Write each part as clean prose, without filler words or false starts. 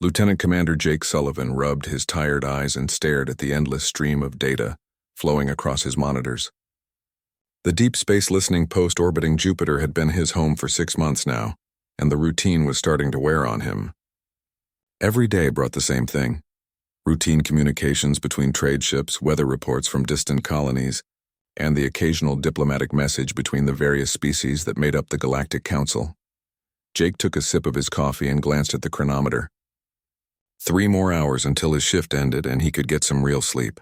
Lieutenant Commander Jake Sullivan rubbed his tired eyes and stared at the endless stream of data flowing across his monitors. The deep space listening post orbiting Jupiter had been his home for 6 months now, and the routine was starting to wear on him. Every day brought the same thing: routine communications between trade ships, weather reports from distant colonies, and the occasional diplomatic message between the various species that made up the Galactic Council. Jake took a sip of his coffee and glanced at the chronometer. 3 more hours until his shift ended and he could get some real sleep.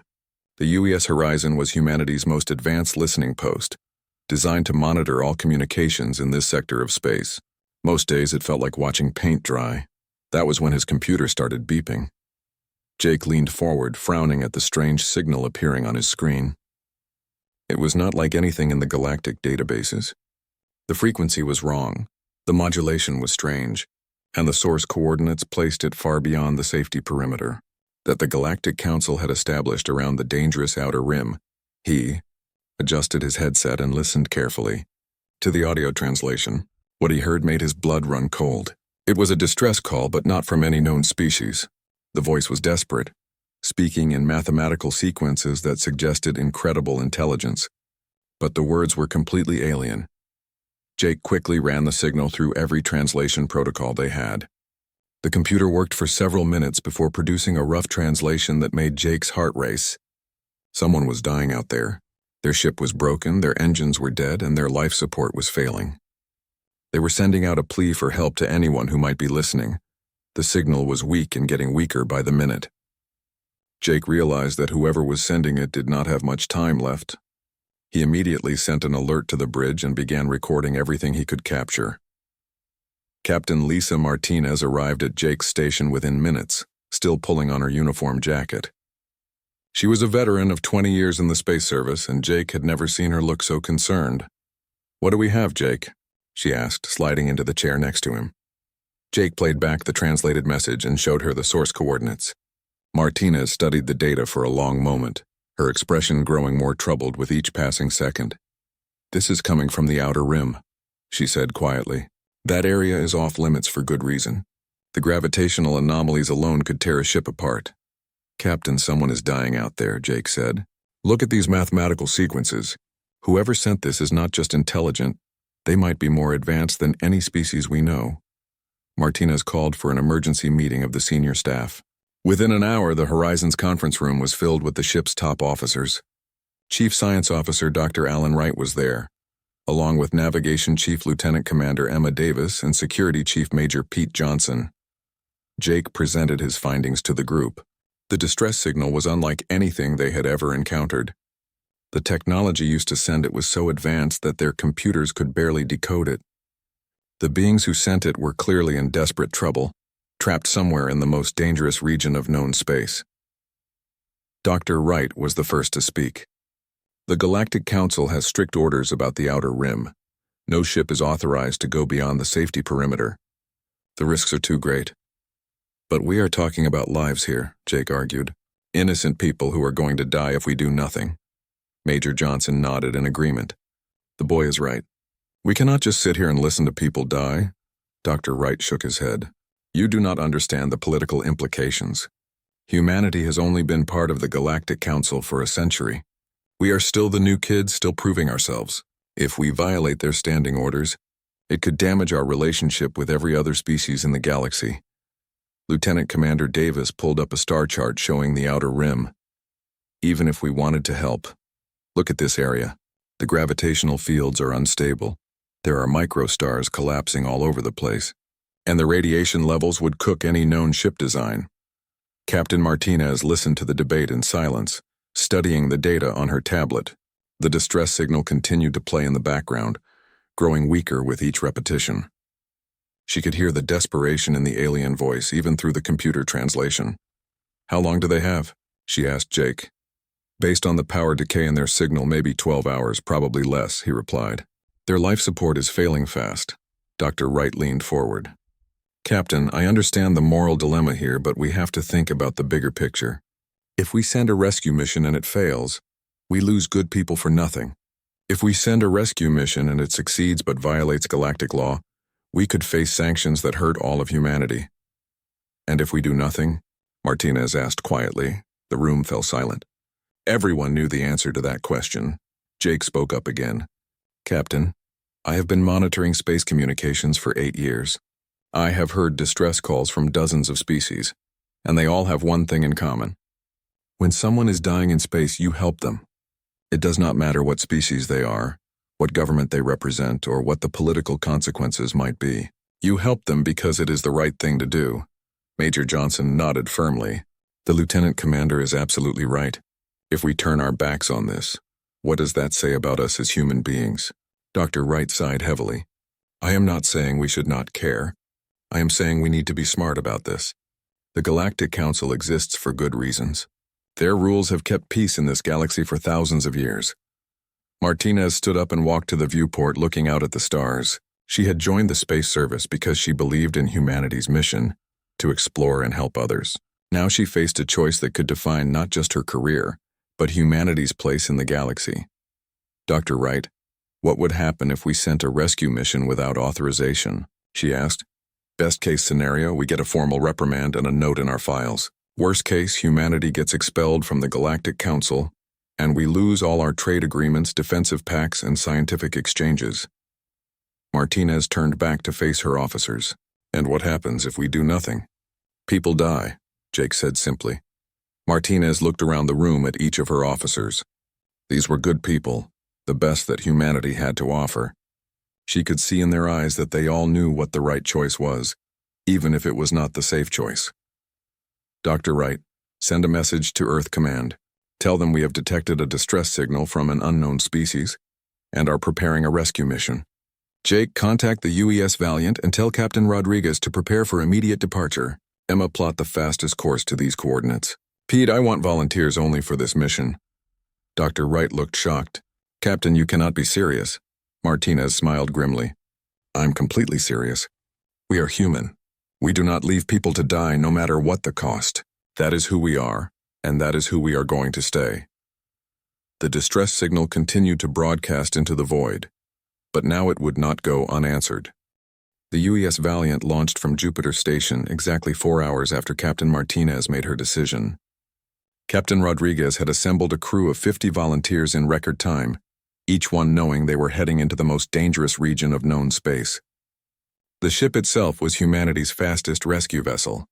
The UES Horizon was humanity's most advanced listening post, designed to monitor all communications in this sector of space. Most days it felt like watching paint dry. That was when his computer started beeping. Jake leaned forward, frowning at the strange signal appearing on his screen. It was not like anything in the galactic databases. The frequency was wrong, the modulation was strange, and the source coordinates placed it far beyond the safety perimeter that the Galactic Council had established around the dangerous outer rim. He adjusted his headset and listened carefully to the audio translation. What he heard made his blood run cold. It was a distress call, but not from any known species. The voice was desperate, speaking in mathematical sequences that suggested incredible intelligence, but the words were completely alien. Jake quickly ran the signal through every translation protocol they had. The computer worked for several minutes before producing a rough translation that made Jake's heart race. Someone was dying out there. Their ship was broken, their engines were dead, and their life support was failing. They were sending out a plea for help to anyone who might be listening. The signal was weak and getting weaker by the minute. Jake realized that whoever was sending it did not have much time left. He immediately sent an alert to the bridge and began recording everything he could capture. Captain Lisa Martinez arrived at Jake's station within minutes, still pulling on her uniform jacket. She was a veteran of 20 years in the space service, and Jake had never seen her look so concerned. "What do we have, Jake?" she asked, sliding into the chair next to him. Jake played back the translated message and showed her the source coordinates. Martinez studied the data for a long moment, her expression growing more troubled with each passing second. "This is coming from the outer rim," she said quietly. "That area is off limits for good reason. The gravitational anomalies alone could tear a ship apart." "Captain, someone is dying out there," Jake said. "Look at these mathematical sequences. Whoever sent this is not just intelligent, they might be more advanced than any species we know." Martinez called for an emergency meeting of the senior staff. Within an hour, the Horizon's conference room was filled with the ship's top officers. Chief Science Officer Dr. Alan Wright was there, along with Navigation Chief Lieutenant Commander Emma Davis and Security Chief Major Pete Johnson. Jake presented his findings to the group. The distress signal was unlike anything they had ever encountered. The technology used to send it was so advanced that their computers could barely decode it. The beings who sent it were clearly in desperate trouble, trapped somewhere in the most dangerous region of known space. Dr. Wright was the first to speak. "The Galactic Council has strict orders about the outer rim. No ship is authorized to go beyond the safety perimeter. The risks are too great." "But we are talking about lives here," Jake argued. "Innocent people who are going to die if we do nothing." Major Johnson nodded in agreement. "The boy is right. We cannot just sit here and listen to people die." Dr. Wright shook his head. "You do not understand the political implications. Humanity has only been part of the Galactic Council for a century. We are still the new kids, still proving ourselves. If we violate their standing orders, it could damage our relationship with every other species in the galaxy." Lieutenant Commander Davis pulled up a star chart showing the outer rim. "Even if we wanted to help, look at this area. The gravitational fields are unstable. There are microstars collapsing all over the place, and the radiation levels would cook any known ship design." Captain Martinez listened to the debate in silence, studying the data on her tablet. The distress signal continued to play in the background, growing weaker with each repetition. She could hear the desperation in the alien voice, even through the computer translation. "How long do they have?" she asked Jake. "Based on the power decay in their signal, maybe 12 hours, probably less," he replied. "Their life support is failing fast." Dr. Wright leaned forward. "Captain, I understand the moral dilemma here, but we have to think about the bigger picture. If we send a rescue mission and it fails, we lose good people for nothing. If we send a rescue mission and it succeeds but violates galactic law, we could face sanctions that hurt all of humanity." And if we do nothing? Martinez asked quietly. The room fell silent. Everyone knew the answer to that question. Jake spoke up again. Captain, I have been monitoring space communications for 8 years. I have heard distress calls from dozens of species, and they all have one thing in common. When someone is dying in space, you help them. It does not matter what species they are, what government they represent, or what the political consequences might be. You help them because it is the right thing to do. Major Johnson nodded firmly. The lieutenant commander is absolutely right. If we turn our backs on this, what does that say about us as human beings? Dr. Wright sighed heavily. I am not saying we should not care. I am saying we need to be smart about this. The Galactic Council exists for good reasons. Their rules have kept peace in this galaxy for thousands of years. Martinez stood up and walked to the viewport, looking out at the stars. She had joined the space service because she believed in humanity's mission to explore and help others. Now she faced a choice that could define not just her career, but humanity's place in the galaxy. Dr. Wright, what would happen if we sent a rescue mission without authorization? She asked. Best case scenario, we get a formal reprimand and a note in our files. Worst case, humanity gets expelled from the Galactic Council, and we lose all our trade agreements, defensive pacts, and scientific exchanges. Martinez turned back to face her officers. And what happens if we do nothing? People die, Jake said simply. Martinez looked around the room at each of her officers. These were good people, the best that humanity had to offer. She could see in their eyes that they all knew what the right choice was, even if it was not the safe choice. Dr. Wright, send a message to Earth Command. Tell them we have detected a distress signal from an unknown species and are preparing a rescue mission. Jake, contact the UES Valiant and tell Captain Rodriguez to prepare for immediate departure. Emma, plot the fastest course to these coordinates. Pete, I want volunteers only for this mission. Dr. Wright looked shocked. Captain, you cannot be serious. Martinez smiled grimly. I'm completely serious. We are human. We do not leave people to die no matter what the cost. That is who we are, and that is who we are going to stay. The distress signal continued to broadcast into the void, but now it would not go unanswered. The UES Valiant launched from Jupiter Station exactly 4 hours after Captain Martinez made her decision. Captain Rodriguez had assembled a crew of 50 volunteers in record time, each one knowing they were heading into the most dangerous region of known space. The ship itself was humanity's fastest rescue vessel,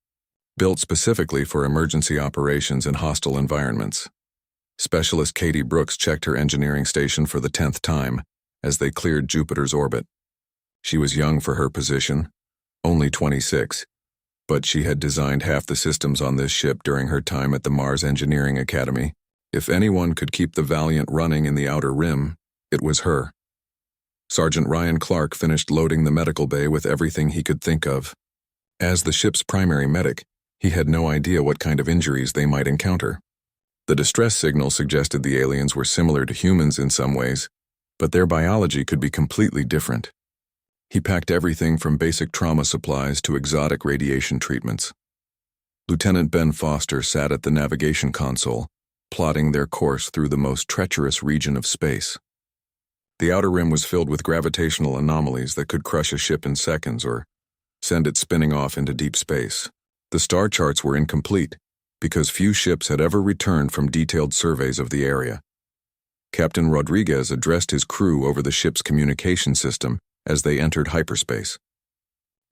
built specifically for emergency operations in hostile environments. Specialist Katie Brooks checked her engineering station for the 10th time as they cleared Jupiter's orbit. She was young for her position, only 26, but she had designed half the systems on this ship during her time at the Mars Engineering Academy. If anyone could keep the Valiant running in the outer rim, it was her. Sergeant Ryan Clark finished loading the medical bay with everything he could think of. As the ship's primary medic, he had no idea what kind of injuries they might encounter. The distress signal suggested the aliens were similar to humans in some ways, but their biology could be completely different. He packed everything from basic trauma supplies to exotic radiation treatments. Lieutenant Ben Foster sat at the navigation console, plotting their course through the most treacherous region of space. The outer rim was filled with gravitational anomalies that could crush a ship in seconds or send it spinning off into deep space. The star charts were incomplete because few ships had ever returned from detailed surveys of the area. Captain Rodriguez addressed his crew over the ship's communication system as they entered hyperspace.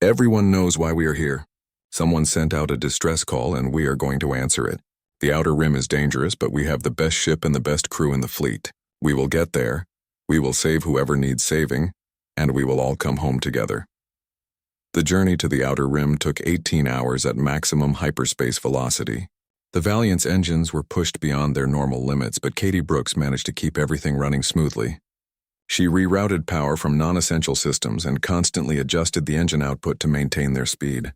Everyone knows why we are here. Someone sent out a distress call and we are going to answer it. The outer rim is dangerous, but we have the best ship and the best crew in the fleet. We will get there. We will save whoever needs saving, and we will all come home together. The journey to the outer rim took 18 hours at maximum hyperspace velocity. The Valiant's engines were pushed beyond their normal limits, but Katie Brooks managed to keep everything running smoothly. She rerouted power from non-essential systems and constantly adjusted the engine output to maintain their speed.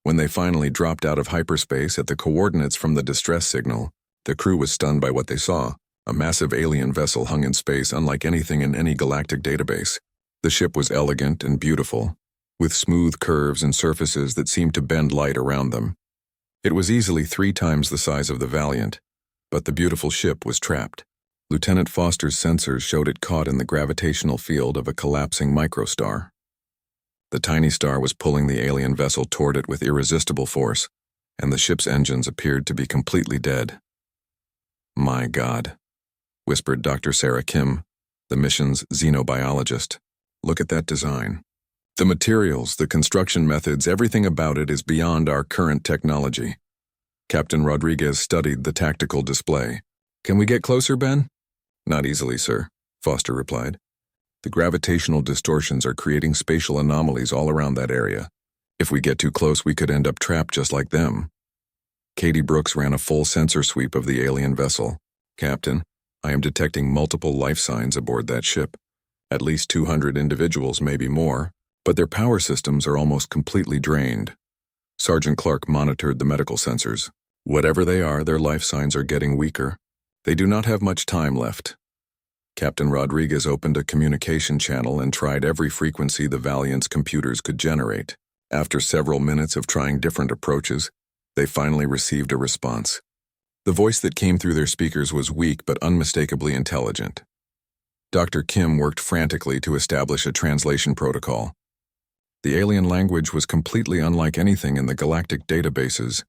When they finally dropped out of hyperspace at the coordinates from the distress signal, the crew was stunned by what they saw. A massive alien vessel hung in space unlike anything in any galactic database. The ship was elegant and beautiful, with smooth curves and surfaces that seemed to bend light around them. It was easily 3 times the size of the Valiant, but the beautiful ship was trapped. Lieutenant Foster's sensors showed it caught in the gravitational field of a collapsing microstar. The tiny star was pulling the alien vessel toward it with irresistible force, and the ship's engines appeared to be completely dead. "My God," whispered Dr. Sarah Kim, the mission's xenobiologist. "Look at that design. The materials, the construction methods, everything about it is beyond our current technology." Captain Rodriguez studied the tactical display. "Can we get closer, Ben?" "Not easily, sir," Foster replied. "The gravitational distortions are creating spatial anomalies all around that area. If we get too close, we could end up trapped just like them." Katie Brooks ran a full sensor sweep of the alien vessel. "Captain, I am detecting multiple life signs aboard that ship. At least 200 individuals, maybe more, but their power systems are almost completely drained." Sergeant Clark monitored the medical sensors. "Whatever they are, their life signs are getting weaker. They do not have much time left." Captain Rodriguez opened a communication channel and tried every frequency the Valiant's computers could generate. After several minutes of trying different approaches, they finally received a response. The voice that came through their speakers was weak but unmistakably intelligent. Dr. Kim worked frantically to establish a translation protocol. The alien language was completely unlike anything in the galactic databases,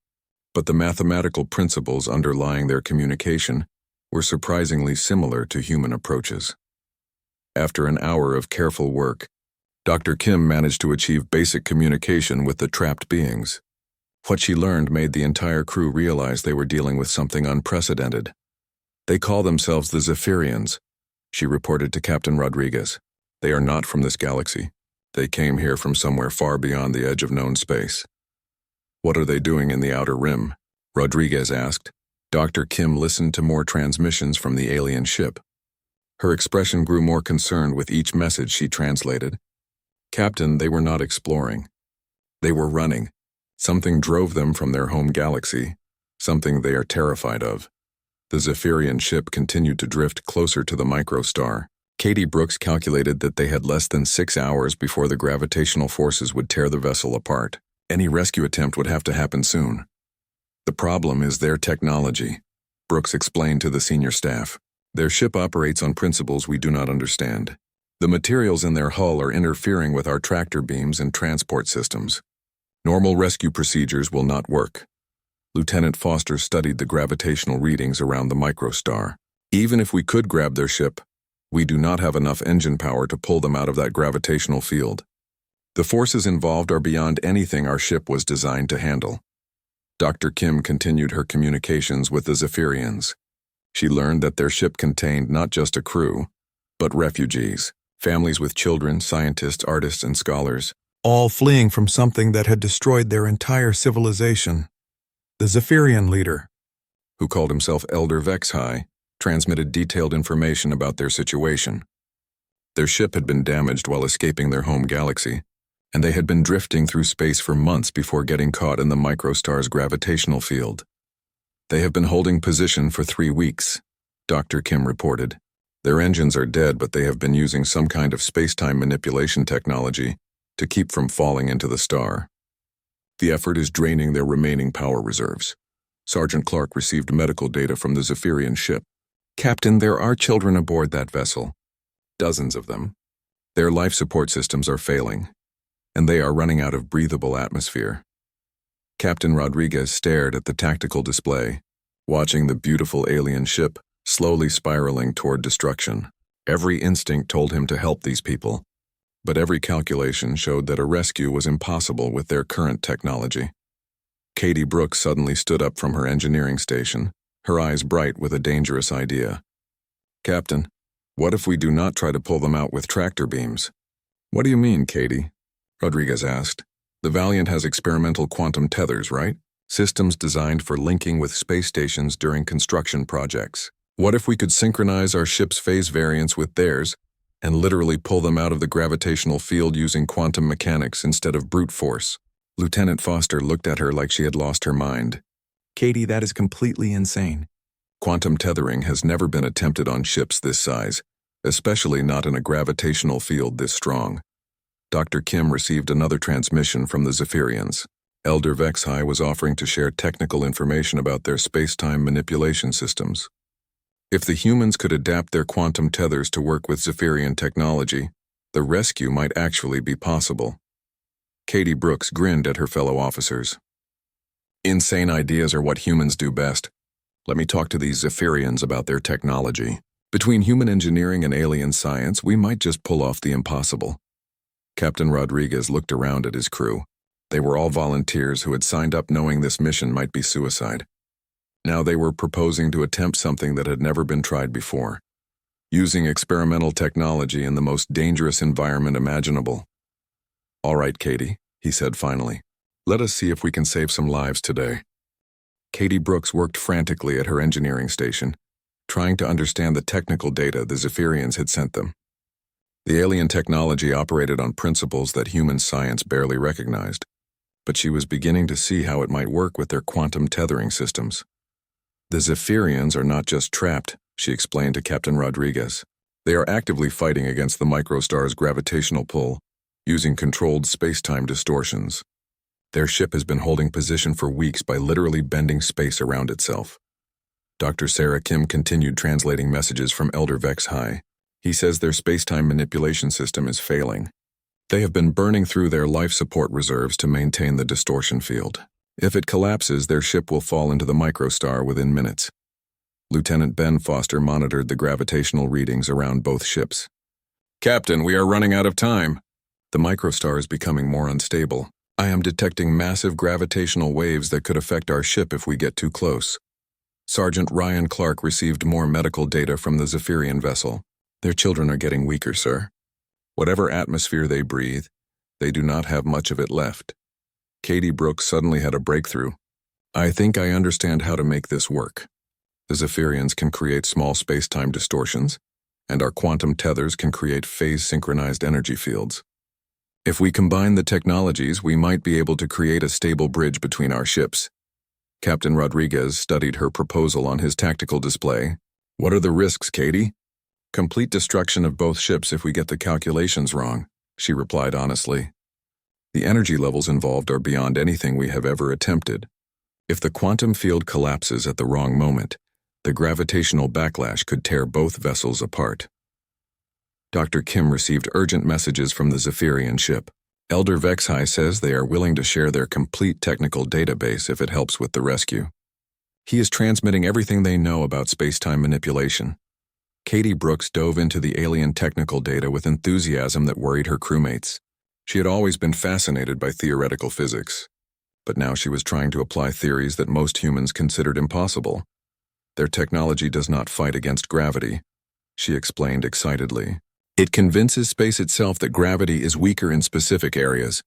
but the mathematical principles underlying their communication were surprisingly similar to human approaches. After an hour of careful work, Dr. Kim managed to achieve basic communication with the trapped beings. What she learned made the entire crew realize they were dealing with something unprecedented. "They call themselves the Zephyrians," she reported to Captain Rodriguez. "They are not from this galaxy. They came here from somewhere far beyond the edge of known space." "What are they doing in the outer rim?" Rodriguez asked. Dr. Kim listened to more transmissions from the alien ship. Her expression grew more concerned with each message she translated. "Captain, they were not exploring. They were running. Something drove them from their home galaxy, something they are terrified of." The Zephyrian ship continued to drift closer to the microstar. Katie Brooks calculated that they had less than 6 hours before the gravitational forces would tear the vessel apart. Any rescue attempt would have to happen soon. "The problem is their technology," Brooks explained to the senior staff. "Their ship operates on principles we do not understand. The materials in their hull are interfering with our tractor beams and transport systems. Normal rescue procedures will not work." Lieutenant Foster studied the gravitational readings around the microstar. "Even if we could grab their ship, we do not have enough engine power to pull them out of that gravitational field. The forces involved are beyond anything our ship was designed to handle." Dr. Kim continued her communications with the Zephyrians. She learned that their ship contained not just a crew, but refugees, families with children, scientists, artists, and scholars, all fleeing from something that had destroyed their entire civilization. The Zephyrian leader, who called himself Elder Vexhai, transmitted detailed information about their situation. Their ship had been damaged while escaping their home galaxy, and they had been drifting through space for months before getting caught in the microstar's gravitational field. "They have been holding position for 3 weeks, Dr. Kim reported. "Their engines are dead, but they have been using some kind of space-time manipulation technology to keep from falling into the star. The effort is draining their remaining power reserves." Sergeant Clark received medical data from the Zephyrian ship. "Captain, there are children aboard that vessel. Dozens of them. Their life support systems are failing, and they are running out of breathable atmosphere." Captain Rodriguez stared at the tactical display, watching the beautiful alien ship slowly spiraling toward destruction. Every instinct told him to help these people, but every calculation showed that a rescue was impossible with their current technology. Katie Brooks suddenly stood up from her engineering station, her eyes bright with a dangerous idea. "Captain, what if we do not try to pull them out with tractor beams?" "What do you mean, Katie?" Rodriguez asked. "The Valiant has experimental quantum tethers, right? Systems designed for linking with space stations during construction projects. What if we could synchronize our ship's phase variance with theirs and literally pull them out of the gravitational field using quantum mechanics instead of brute force?" Lieutenant Foster looked at her like she had lost her mind. "Katie, that is completely insane. Quantum tethering has never been attempted on ships this size, especially not in a gravitational field this strong." Dr. Kim received another transmission from the Zephyrians. Elder Vexhai was offering to share technical information about their space-time manipulation systems. If the humans could adapt their quantum tethers to work with Zephyrian technology, the rescue might actually be possible. Katie Brooks grinned at her fellow officers. Insane ideas are what humans do best. Let me talk to these Zephyrians about their technology. Between human engineering and alien science, we might just pull off the impossible. Captain Rodriguez looked around at his crew. They were all volunteers who had signed up knowing this mission might be suicide. Now they were proposing to attempt something that had never been tried before, using experimental technology in the most dangerous environment imaginable. All right, Katie, he said finally. Let us see if we can save some lives today. Katie Brooks worked frantically at her engineering station, trying to understand the technical data the Zephyrians had sent them. The alien technology operated on principles that human science barely recognized, but she was beginning to see how it might work with their quantum tethering systems. The Zephyrians are not just trapped, she explained to Captain Rodriguez. They are actively fighting against the microstar's gravitational pull, using controlled space-time distortions. Their ship has been holding position for weeks by literally bending space around itself. Dr. Sarah Kim continued translating messages from Elder Vex High. He says their space-time manipulation system is failing. They have been burning through their life support reserves to maintain the distortion field. If it collapses, their ship will fall into the microstar within minutes. Lieutenant Ben Foster monitored the gravitational readings around both ships. Captain, we are running out of time. The microstar is becoming more unstable. I am detecting massive gravitational waves that could affect our ship if we get too close. Sergeant Ryan Clark received more medical data from the Zephyrian vessel. Their children are getting weaker, sir. Whatever atmosphere they breathe, they do not have much of it left. Katie Brooks suddenly had a breakthrough. I think I understand how to make this work. The Zephyrians can create small space-time distortions, and our quantum tethers can create phase-synchronized energy fields. If we combine the technologies, we might be able to create a stable bridge between our ships. Captain Rodriguez studied her proposal on his tactical display. What are the risks, Katie? Complete destruction of both ships if we get the calculations wrong, she replied honestly. The energy levels involved are beyond anything we have ever attempted. If the quantum field collapses at the wrong moment, the gravitational backlash could tear both vessels apart. Dr. Kim received urgent messages from the Zephyrian ship. Elder Vex High says they are willing to share their complete technical database if it helps with the rescue. He is transmitting everything they know about space-time manipulation. Katie Brooks dove into the alien technical data with enthusiasm that worried her crewmates. She had always been fascinated by theoretical physics, but now she was trying to apply theories that most humans considered impossible. Their technology does not fight against gravity, she explained excitedly. It convinces space itself that gravity is weaker in specific areas.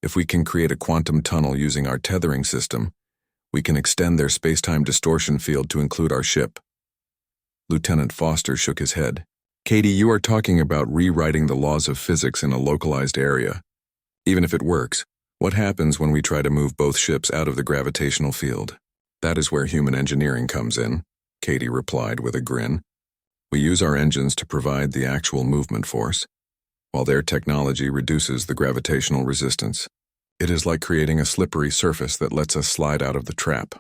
If we can create a quantum tunnel using our tethering system, we can extend their space-time distortion field to include our ship. Lieutenant Foster shook his head. Katie, you are talking about rewriting the laws of physics in a localized area. Even if it works, what happens when we try to move both ships out of the gravitational field? That is where human engineering comes in, Katie replied with a grin. We use our engines to provide the actual movement force, while their technology reduces the gravitational resistance. It is like creating a slippery surface that lets us slide out of the trap.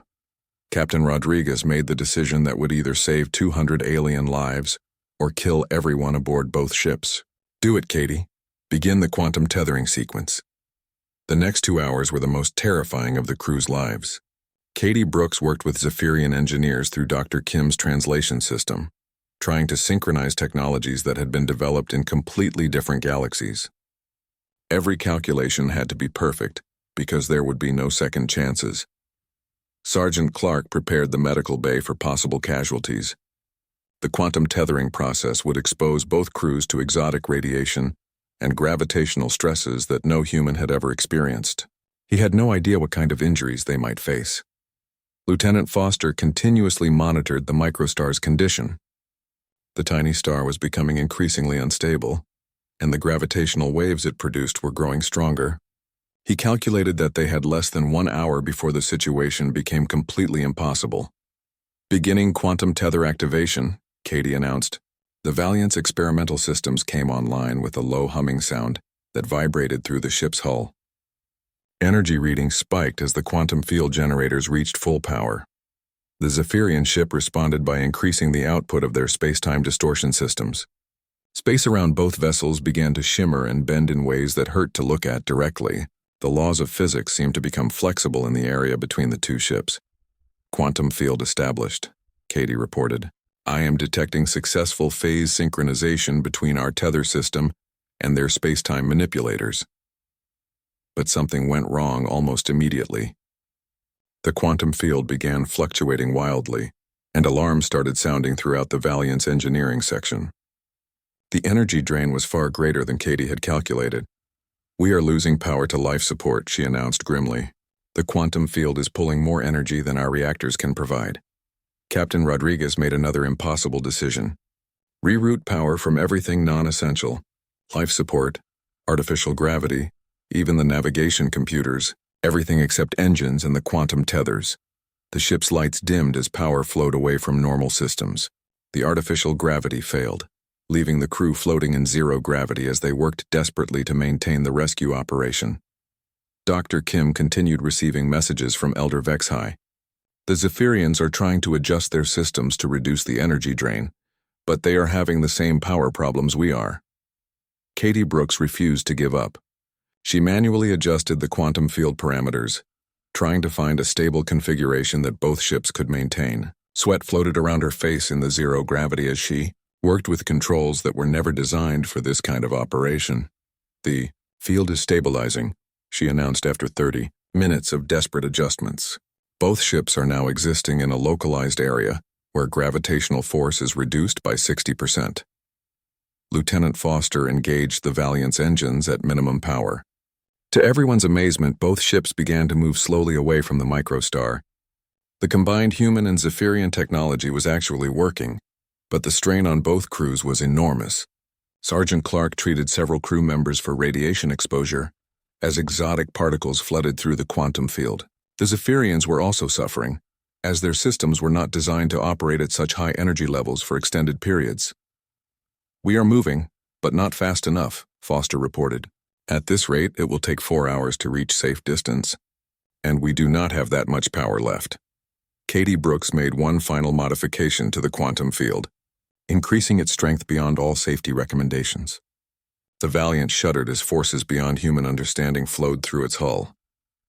Captain Rodriguez made the decision that would either save 200 alien lives or kill everyone aboard both ships. Do it, Katie. Begin the quantum tethering sequence. The next 2 hours were the most terrifying of the crew's lives. Katie Brooks worked with Zephyrian engineers through Dr. Kim's translation system, trying to synchronize technologies that had been developed in completely different galaxies. Every calculation had to be perfect, because there would be no second chances. Sergeant Clark prepared the medical bay for possible casualties. The quantum tethering process would expose both crews to exotic radiation and gravitational stresses that no human had ever experienced. He had no idea what kind of injuries they might face. Lieutenant Foster continuously monitored the microstar's condition. The tiny star was becoming increasingly unstable, and the gravitational waves it produced were growing stronger. He calculated that they had less than 1 hour before the situation became completely impossible. Beginning quantum tether activation, Katie announced. The Valiant's experimental systems came online with a low humming sound that vibrated through the ship's hull. Energy readings spiked as the quantum field generators reached full power. The Zephyrian ship responded by increasing the output of their space-time distortion systems. Space around both vessels began to shimmer and bend in ways that hurt to look at directly. The laws of physics seemed to become flexible in the area between the two ships. Quantum field established, Katie reported. I am detecting successful phase synchronization between our tether system and their space-time manipulators. But something went wrong almost immediately. The quantum field began fluctuating wildly, and alarms started sounding throughout the Valiant's engineering section. The energy drain was far greater than Katie had calculated. We are losing power to life support, she announced grimly. The quantum field is pulling more energy than our reactors can provide. Captain Rodriguez made another impossible decision. Reroute power from everything non-essential. Life support, artificial gravity, even the navigation computers, everything except engines and the quantum tethers. The ship's lights dimmed as power flowed away from normal systems. The artificial gravity failed, leaving the crew floating in zero gravity as they worked desperately to maintain the rescue operation. Dr. Kim continued receiving messages from Elder Vexhai. The Zephyrians are trying to adjust their systems to reduce the energy drain, but they are having the same power problems we are. Katie Brooks refused to give up. She manually adjusted the quantum field parameters, trying to find a stable configuration that both ships could maintain. Sweat floated around her face in the zero gravity as she worked with controls that were never designed for this kind of operation. The field is stabilizing, she announced after 30 minutes of desperate adjustments. Both ships are now existing in a localized area where gravitational force is reduced by 60%. Lieutenant Foster engaged the Valiant's engines at minimum power. To everyone's amazement, both ships began to move slowly away from the microstar. The combined human and Zephyrian technology was actually working, but the strain on both crews was enormous. Sergeant Clark treated several crew members for radiation exposure as exotic particles flooded through the quantum field. The Zephyrians were also suffering, as their systems were not designed to operate at such high energy levels for extended periods. We are moving, but not fast enough, Foster reported. At this rate, it will take 4 hours to reach safe distance, and we do not have that much power left. Katie Brooks made one final modification to the quantum field, increasing its strength beyond all safety recommendations. The Valiant shuddered as forces beyond human understanding flowed through its hull.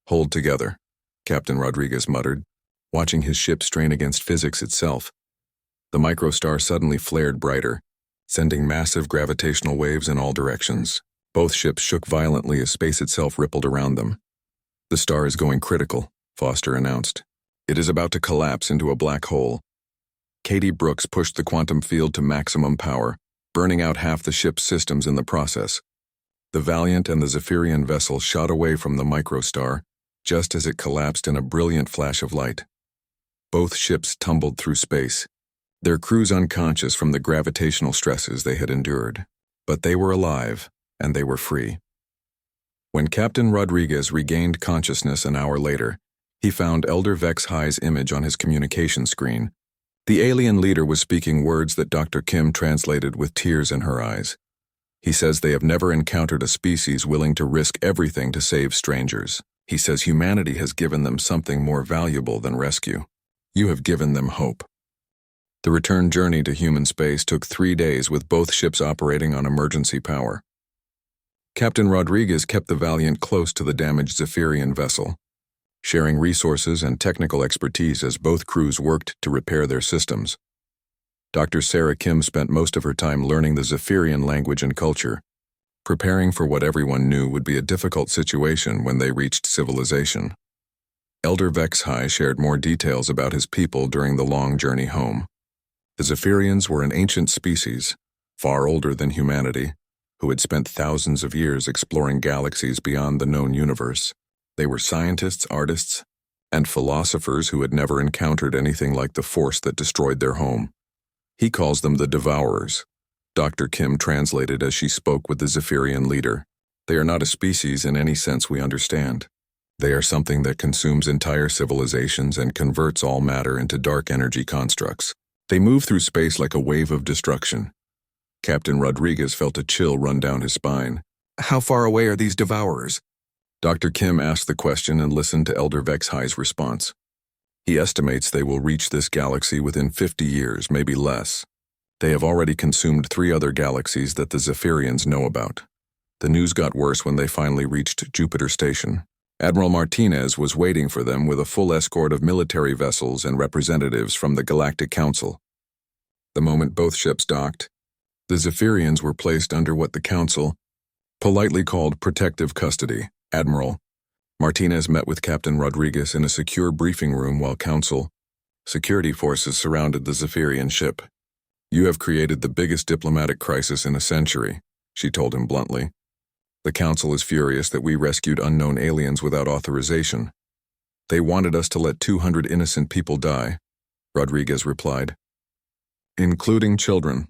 Hold together, Captain Rodriguez muttered, watching his ship strain against physics itself. The microstar suddenly flared brighter, sending massive gravitational waves in all directions. Both ships shook violently as space itself rippled around them. The star is going critical, Foster announced. It is about to collapse into a black hole. Katie Brooks pushed the quantum field to maximum power, burning out half the ship's systems in the process. The Valiant and the Zephyrian vessel shot away from the microstar, just as it collapsed in a brilliant flash of light. Both ships tumbled through space, their crews unconscious from the gravitational stresses they had endured. But they were alive, and they were free. When Captain Rodriguez regained consciousness an hour later, he found Elder Vexhai's image on his communication screen. The alien leader was speaking words that Dr. Kim translated with tears in her eyes. He says they have never encountered a species willing to risk everything to save strangers. He says humanity has given them something more valuable than rescue. You have given them hope. The return journey to human space took 3 days with both ships operating on emergency power. Captain Rodriguez kept the Valiant close to the damaged Zephyrian vessel, sharing resources and technical expertise as both crews worked to repair their systems. Dr. Sarah Kim spent most of her time learning the Zephyrian language and culture, preparing for what everyone knew would be a difficult situation when they reached civilization. Elder Vexhai shared more details about his people during the long journey home. The Zephyrians were an ancient species, far older than humanity, who had spent thousands of years exploring galaxies beyond the known universe. They were scientists, artists, and philosophers who had never encountered anything like the force that destroyed their home. He calls them the Devourers, Dr. Kim translated as she spoke with the Zephyrian leader. They are not a species in any sense we understand. They are something that consumes entire civilizations and converts all matter into dark energy constructs. They move through space like a wave of destruction. Captain Rodriguez felt a chill run down his spine. How far away are these Devourers? Dr. Kim asked the question and listened to Elder Vexhai's response. He estimates they will reach this galaxy within 50 years, maybe less. They have already consumed 3 other galaxies that the Zephyrians know about. The news got worse when they finally reached Jupiter Station. Admiral Martinez was waiting for them with a full escort of military vessels and representatives from the Galactic Council. The moment both ships docked, the Zephyrians were placed under what the Council politely called protective custody. Admiral Martinez met with Captain Rodriguez in a secure briefing room while Council security forces surrounded the Zephyrian ship. "You have created the biggest diplomatic crisis in a century," she told him bluntly. "The Council is furious that we rescued unknown aliens without authorization. They wanted us to let 200 innocent people die," Rodriguez replied. "Including children."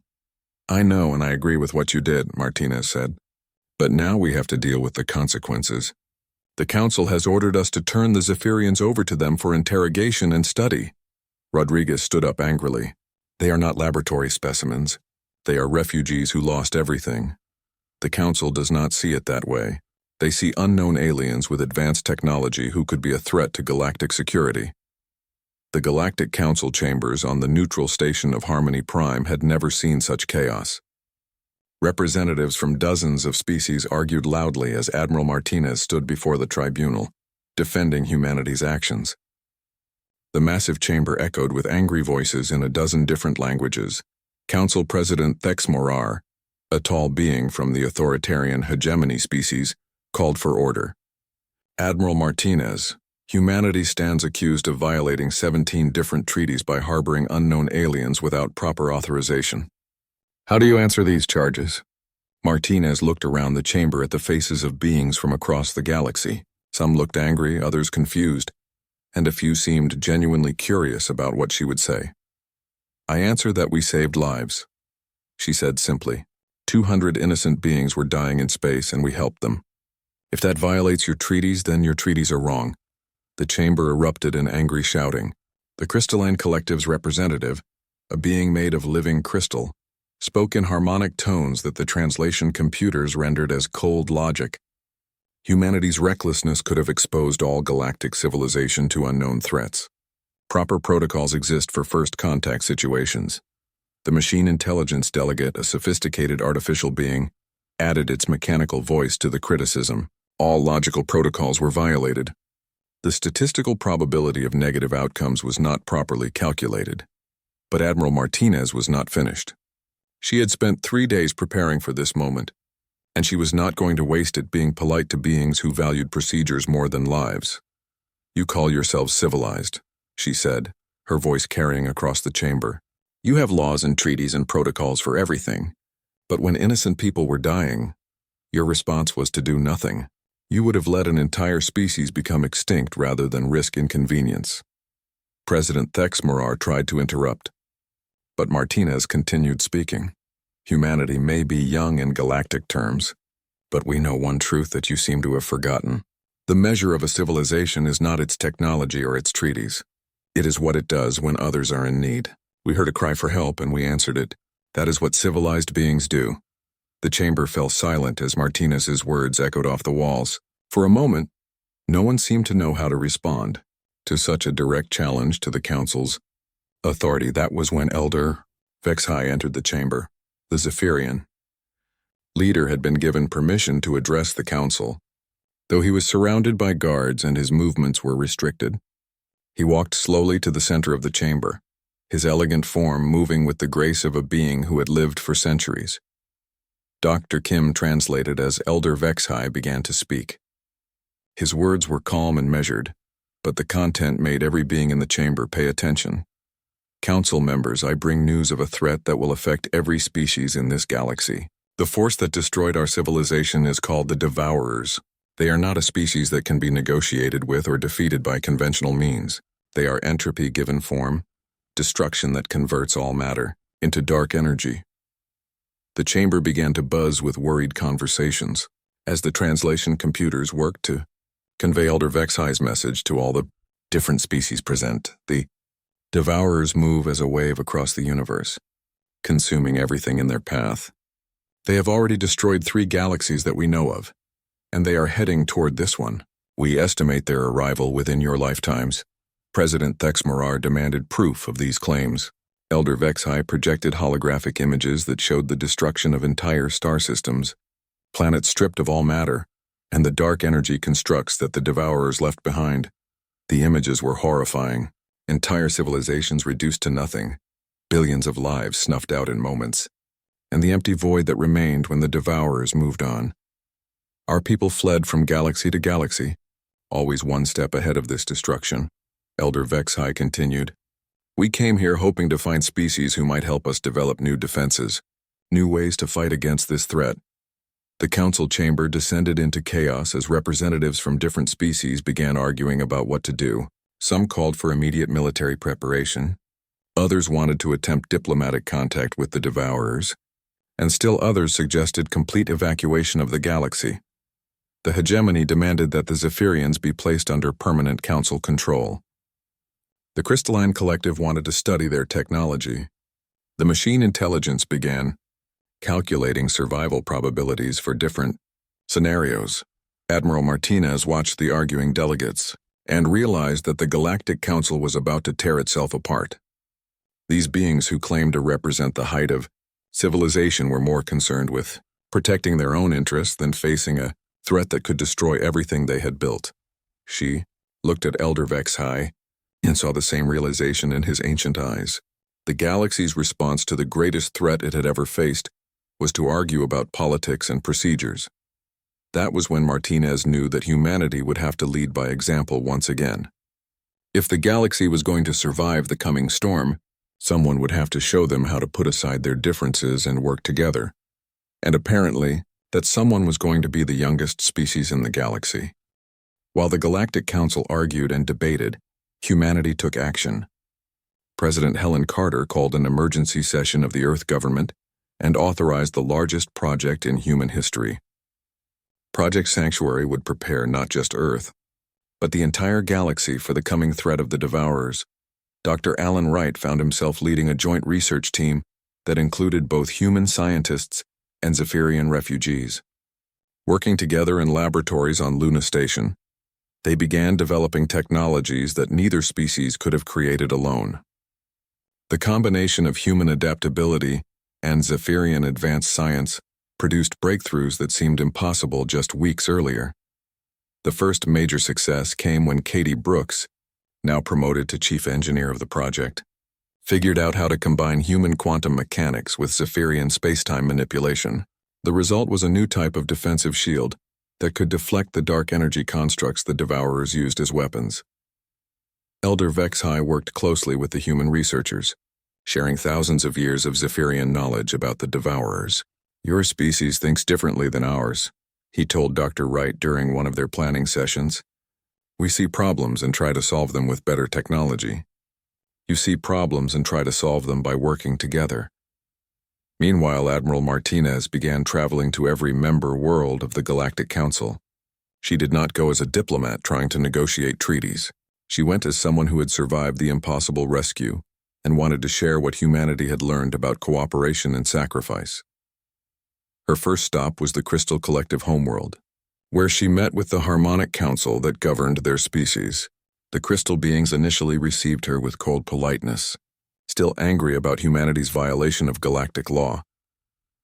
"I know and I agree with what you did," Martinez said. "But now we have to deal with the consequences. The Council has ordered us to turn the Zephyrians over to them for interrogation and study." Rodriguez stood up angrily. "They are not laboratory specimens. They are refugees who lost everything. The Council does not see it that way. They see unknown aliens with advanced technology who could be a threat to galactic security." The Galactic Council chambers on the neutral station of Harmony Prime had never seen such chaos. Representatives from dozens of species argued loudly as Admiral Martinez stood before the tribunal, defending humanity's actions. The massive chamber echoed with angry voices in a dozen different languages. Council President Thexmorar, a tall being from the authoritarian hegemony species, called for order. "Admiral Martinez, humanity stands accused of violating 17 different treaties by harboring unknown aliens without proper authorization. How do you answer these charges?" Martinez looked around the chamber at the faces of beings from across the galaxy. Some looked angry, others confused, and a few seemed genuinely curious about what she would say. "I answer that we saved lives," she said simply. 200 innocent beings were dying in space and we helped them. If that violates your treaties, then your treaties are wrong." The chamber erupted in angry shouting. The Crystalline Collective's representative, a being made of living crystal, spoke in harmonic tones that the translation computers rendered as cold logic. Humanity's recklessness could have exposed all galactic civilization to unknown threats. Proper protocols exist for first contact situations. The machine intelligence delegate, a sophisticated artificial being, added its mechanical voice to the criticism. All logical protocols were violated. The statistical probability of negative outcomes was not properly calculated. But Admiral Martinez was not finished. She had spent 3 days preparing for this moment, and she was not going to waste it being polite to beings who valued procedures more than lives. "You call yourselves civilized," she said, her voice carrying across the chamber. "You have laws and treaties and protocols for everything. But when innocent people were dying, your response was to do nothing. You would have let an entire species become extinct rather than risk inconvenience." President Thexmorar tried to interrupt, but Martinez continued speaking. "Humanity may be young in galactic terms, but we know one truth that you seem to have forgotten. The measure of a civilization is not its technology or its treaties. It is what it does when others are in need. We heard a cry for help and we answered it. That is what civilized beings do." The chamber fell silent as Martinez's words echoed off the walls. For a moment, no one seemed to know how to respond to such a direct challenge to the Council's authority. That was when Elder Vexhai entered the chamber. The Zephyrian leader had been given permission to address the Council, though he was surrounded by guards and his movements were restricted. He walked slowly to the center of the chamber, his elegant form moving with the grace of a being who had lived for centuries. Dr. Kim translated as Elder Vexhai began to speak. His words were calm and measured, but the content made every being in the chamber pay attention. "Council members, I bring news of a threat that will affect every species in this galaxy. The force that destroyed our civilization is called the Devourers. They are not a species that can be negotiated with or defeated by conventional means. They are entropy given form, destruction that converts all matter into dark energy." The chamber began to buzz with worried conversations as the translation computers worked to convey Elder Vexhai's message to all the different species present. The Devourers move as a wave across the universe, consuming everything in their path. They have already destroyed 3 galaxies that we know of, and they are heading toward this one. We estimate their arrival within your lifetimes. President Thexmorar demanded proof of these claims. Elder Vexhai projected holographic images that showed the destruction of entire star systems, planets stripped of all matter, and the dark energy constructs that the Devourers left behind. The images were horrifying. Entire civilizations reduced to nothing, billions of lives snuffed out in moments, and the empty void that remained when the Devourers moved on. Our people fled from galaxy to galaxy, always one step ahead of this destruction. Elder Vexhai continued. We came here hoping to find species who might help us develop new defenses, new ways to fight against this threat. The council chamber descended into chaos as representatives from different species began arguing about what to do. Some called for immediate military preparation, others wanted to attempt diplomatic contact with the Devourers, and still others suggested complete evacuation of the galaxy. The hegemony demanded that the Zephyrians be placed under permanent council control. The Crystalline Collective wanted to study their technology. The machine intelligence began calculating survival probabilities for different scenarios. Admiral Martinez watched the arguing delegates and realized that the Galactic Council was about to tear itself apart. These beings who claimed to represent the height of civilization were more concerned with protecting their own interests than facing a threat that could destroy everything they had built. She looked at Elder Vexhai and saw the same realization in his ancient eyes. The galaxy's response to the greatest threat it had ever faced was to argue about politics and procedures. That was when Martinez knew that humanity would have to lead by example once again. If the galaxy was going to survive the coming storm, someone would have to show them how to put aside their differences and work together. And apparently, that someone was going to be the youngest species in the galaxy. While the Galactic Council argued and debated, humanity took action. President Helen Carter called an emergency session of the Earth government and authorized the largest project in human history. Project Sanctuary would prepare not just Earth, but the entire galaxy for the coming threat of the Devourers. Dr. Alan Wright found himself leading a joint research team that included both human scientists and Zephyrian refugees. Working together in laboratories on Luna Station, they began developing technologies that neither species could have created alone. The combination of human adaptability and Zephyrian advanced science produced breakthroughs that seemed impossible just weeks earlier. The first major success came when Katie Brooks, now promoted to chief engineer of the project, figured out how to combine human quantum mechanics with Zephyrian spacetime manipulation. The result was a new type of defensive shield that could deflect the dark energy constructs the Devourers used as weapons. Elder Vexhai worked closely with the human researchers, sharing thousands of years of Zephyrian knowledge about the Devourers. Your species thinks differently than ours, he told Dr. Wright during one of their planning sessions. We see problems and try to solve them with better technology. You see problems and try to solve them by working together. Meanwhile, Admiral Martinez began traveling to every member world of the Galactic Council. She did not go as a diplomat trying to negotiate treaties. She went as someone who had survived the impossible rescue and wanted to share what humanity had learned about cooperation and sacrifice. Her first stop was the Crystal Collective homeworld, where she met with the Harmonic Council that governed their species. The crystal beings initially received her with cold politeness, still angry about humanity's violation of galactic law.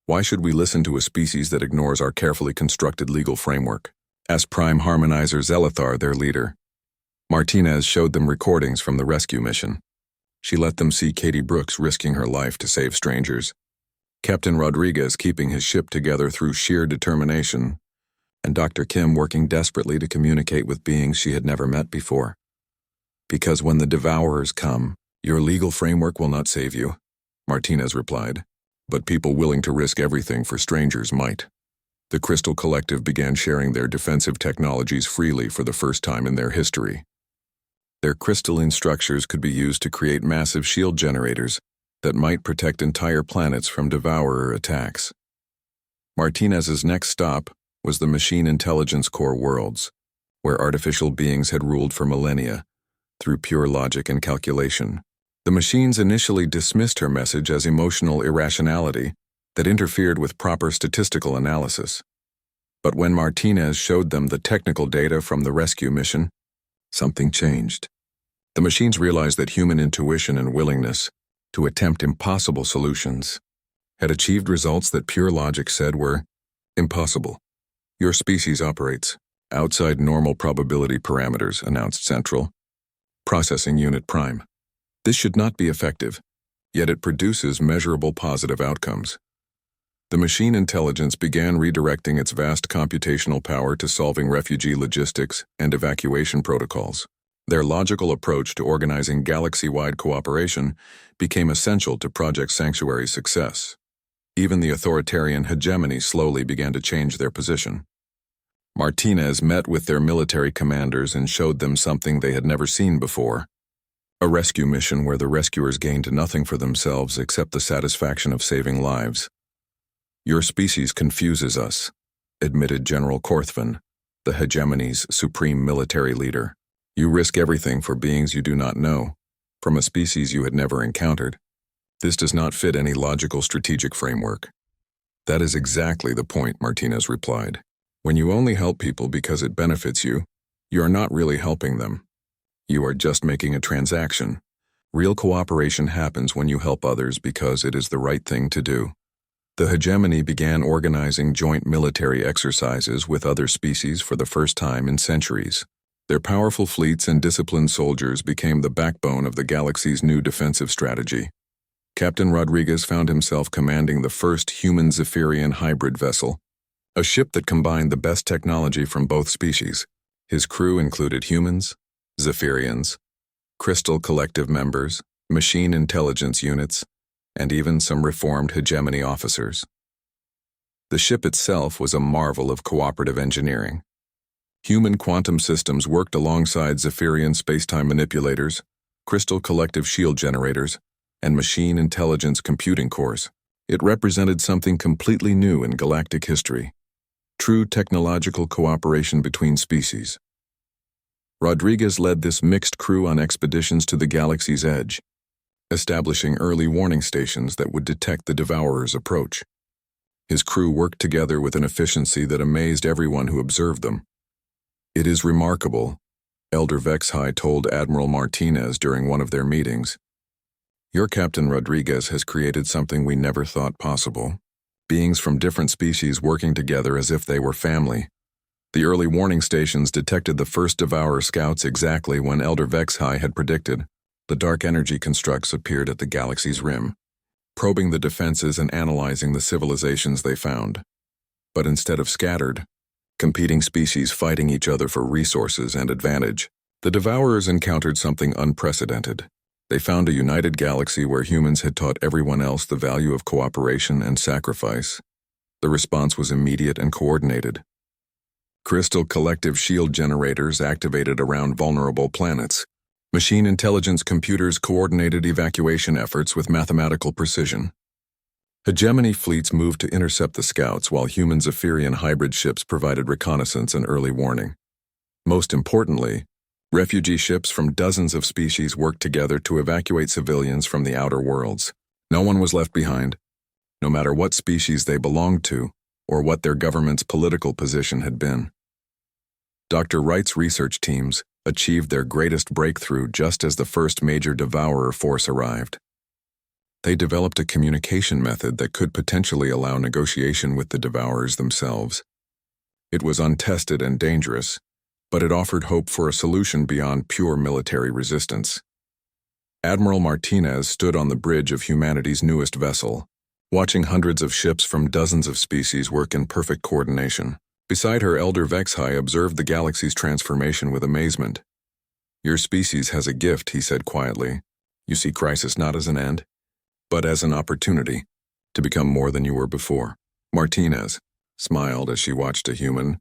Why should we listen to a species that ignores our carefully constructed legal framework? Asked Prime Harmonizer Zelithar, their leader. Martinez showed them recordings from the rescue mission. She let them see Katie Brooks risking her life to save strangers, Captain Rodriguez keeping his ship together through sheer determination, and Dr. Kim working desperately to communicate with beings she had never met before. Because when the Devourers come, your legal framework will not save you, Martinez replied, but people willing to risk everything for strangers might. The Crystal Collective began sharing their defensive technologies freely for the first time in their history. Their crystalline structures could be used to create massive shield generators that might protect entire planets from Devourer attacks. Martinez's next stop was the Machine Intelligence Core worlds, where artificial beings had ruled for millennia, through pure logic and calculation. The machines initially dismissed her message as emotional irrationality that interfered with proper statistical analysis. But when Martinez showed them the technical data from the rescue mission, something changed. The machines realized that human intuition and willingness to attempt impossible solutions had achieved results that pure logic said were Impossible. Your species operates outside normal probability parameters, announced Central. Processing Unit Prime. This should not be effective, yet it produces measurable positive outcomes. The machine intelligence began redirecting its vast computational power to solving refugee logistics and evacuation protocols. Their logical approach to organizing galaxy-wide cooperation became essential to Project Sanctuary's success. Even the authoritarian hegemony slowly began to change their position. Martinez met with their military commanders and showed them something they had never seen before. A rescue mission where the rescuers gained nothing for themselves except the satisfaction of saving lives. "Your species confuses us," admitted General Korthvan, the hegemony's supreme military leader. "You risk everything for beings you do not know, from a species you had never encountered. This does not fit any logical strategic framework." "That is exactly the point," Martinez replied. "When you only help people because it benefits you, you are not really helping them. You are just making a transaction. Real cooperation happens when you help others because it is the right thing to do." The hegemony began organizing joint military exercises with other species for the first time in centuries. Their powerful fleets and disciplined soldiers became the backbone of the galaxy's new defensive strategy. Captain Rodriguez found himself commanding the first human Zephyrian hybrid vessel, a ship that combined the best technology from both species. His crew included humans, Zephyrians, Crystal Collective members, machine intelligence units, and even some reformed hegemony officers. The ship itself was a marvel of cooperative engineering. Human quantum systems worked alongside Zephyrian spacetime manipulators, Crystal Collective shield generators, and machine intelligence computing cores. It represented something completely new in galactic history: true technological cooperation between species. Rodriguez led this mixed crew on expeditions to the galaxy's edge, establishing early warning stations that would detect the Devourer's approach. His crew worked together with an efficiency that amazed everyone who observed them. "It is remarkable," Elder Vexhai told Admiral Martinez during one of their meetings. "Your Captain Rodriguez has created something we never thought possible. Beings from different species working together as if they were family." The early warning stations detected the first Devourer scouts exactly when Elder Vexhai had predicted. The dark energy constructs appeared at the galaxy's rim, probing the defenses and analyzing the civilizations they found. But instead of scattered, competing species fighting each other for resources and advantage, the Devourers encountered something unprecedented. They found a united galaxy where humans had taught everyone else the value of cooperation and sacrifice. The response was immediate and coordinated. Crystal Collective shield generators activated around vulnerable planets. Machine intelligence computers coordinated evacuation efforts with mathematical precision. Hegemony fleets moved to intercept the scouts while human Zephyrian hybrid ships provided reconnaissance and early warning. Most importantly, refugee ships from dozens of species worked together to evacuate civilians from the outer worlds. No one was left behind, no matter what species they belonged to or what their government's political position had been. Dr. Wright's research teams achieved their greatest breakthrough just as the first major Devourer force arrived. They developed a communication method that could potentially allow negotiation with the Devourers themselves. It was untested and dangerous, but it offered hope for a solution beyond pure military resistance. Admiral Martinez stood on the bridge of humanity's newest vessel, watching hundreds of ships from dozens of species work in perfect coordination. Beside her, Elder Vexhai observed the galaxy's transformation with amazement. "Your species has a gift," he said quietly. "You see crisis not as an end, but as an opportunity to become more than you were before." Martinez smiled as she watched a human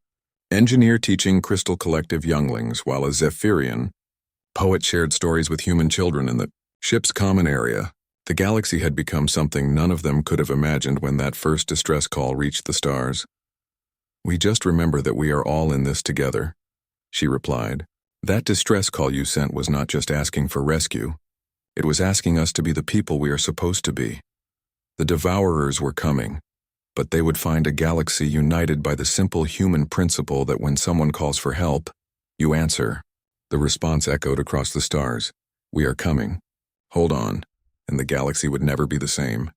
engineer teaching Crystal Collective younglings while a Zephyrian poet shared stories with human children in the ship's common area. The galaxy had become something none of them could have imagined when that first distress call reached the stars. "We just remember that we are all in this together," she replied. "That distress call you sent was not just asking for rescue. It was asking us to be the people we are supposed to be. The Devourers were coming, but they would find a galaxy united by the simple human principle that when someone calls for help, you answer." The response echoed across the stars. "We are coming. Hold on," and the galaxy would never be the same.